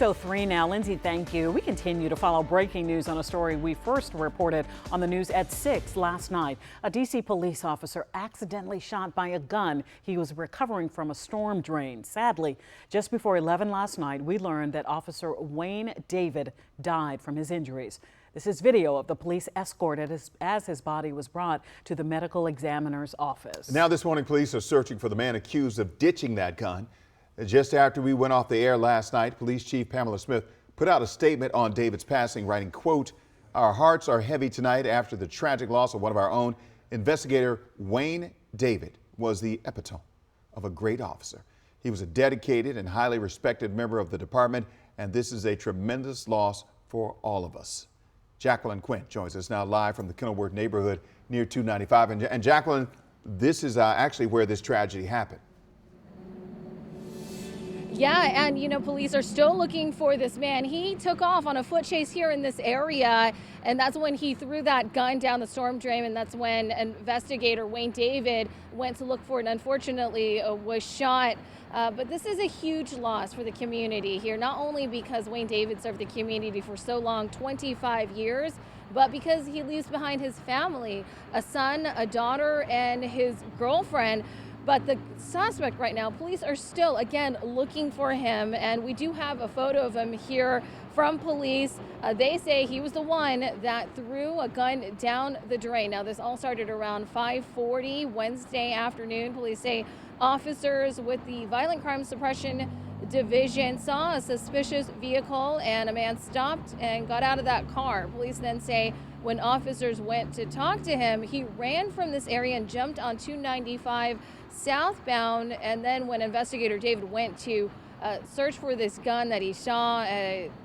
So 3 now. Lindsay, thank you. We continue to follow breaking news on a story we first reported on the news at 6 last night. A D.C. police officer accidentally shot by a gun. He was recovering from a storm drain. Sadly, just before 11 last night, we learned that Officer Wayne David died from his injuries. This is video of the police escorted as his body was brought to the medical examiner's office. Now this morning, police are searching for the man accused of ditching that gun. Just after we went off the air last night, Police Chief Pamela Smith put out a statement on David's passing, writing, quote, "Our hearts are heavy tonight after the tragic loss of one of our own. Investigator Wayne David was the epitome of a great officer. He was a dedicated and highly respected member of the department, and this is a tremendous loss for all of us." Jacqueline Quinn joins us now live from the Kenilworth neighborhood near 295. And Jacqueline, this is actually where this tragedy happened. Yeah, and police are still looking for this man. He took off on a foot chase here in this area, and that's when he threw that gun down the storm drain, and that's when investigator Wayne David went to look for it and unfortunately was shot. But this is a huge loss for the community here, not only because Wayne David served the community for so long, 25 years, but because he leaves behind his family, a son, a daughter, and his girlfriend. But the suspect right now, police are still, again, looking for him. And we do have a photo of him here from police. They say he was the one that threw a gun down the drain. Now, this all started around 5:40 Wednesday afternoon. Police say officers with the Violent Crimes Suppression Division saw a suspicious vehicle and a man stopped and got out of that car. Police then say when officers went to talk to him, he ran from this area and jumped on 295 southbound. And then when investigator David went to search for this gun that he saw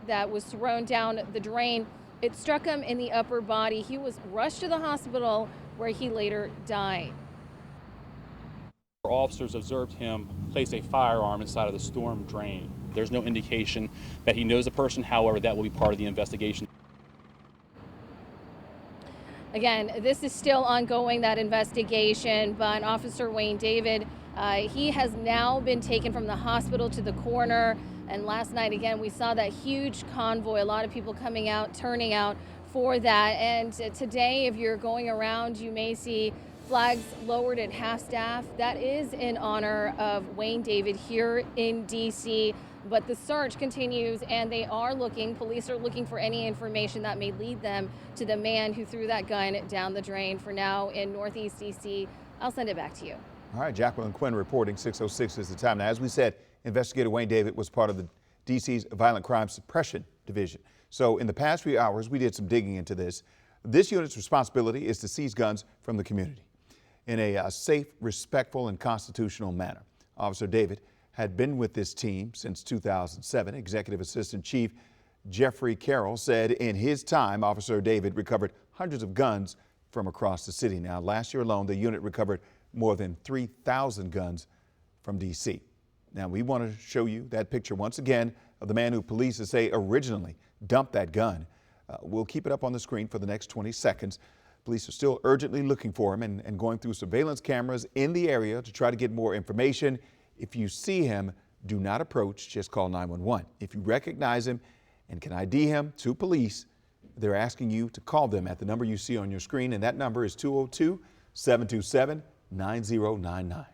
that was thrown down the drain, it struck him in the upper body. He was rushed to the hospital where he later died. Officers observed him place a firearm inside of the storm drain. There's no indication that he knows the person. However, that will be part of the investigation. Again, this is still ongoing, that investigation, but Officer Wayne David, he has now been taken from the hospital to the coroner. And last night, again, we saw that huge convoy, a lot of people coming out, turning out for that. And today, if you're going around, you may see flags lowered at half-staff. That is in honor of Wayne David here in D.C. But the search continues, and police are looking for any information that may lead them to the man who threw that gun down the drain. For now, in Northeast D.C., I'll send it back to you. All right, Jacqueline Quinn reporting. 6:06 is the time. Now, as we said, investigator Wayne David was part of the D.C.'s Violent Crimes Suppression Division. So in the past few hours, we did some digging into this. This unit's responsibility is to seize guns from the community in a safe, respectful, and constitutional manner. Officer David had been with this team since 2007. Executive Assistant Chief Jeffrey Carroll said in his time, Officer David recovered hundreds of guns from across the city. Now, last year alone, the unit recovered more than 3,000 guns from D.C. Now, we want to show you that picture once again of the man who police say originally dumped that gun. We'll keep it up on the screen for the next 20 seconds. Police are still urgently looking for him and going through surveillance cameras in the area to try to get more information. If you see him, do not approach, just call 911. If you recognize him and can ID him to police, they're asking you to call them at the number you see on your screen, and that number is 202-727-9099.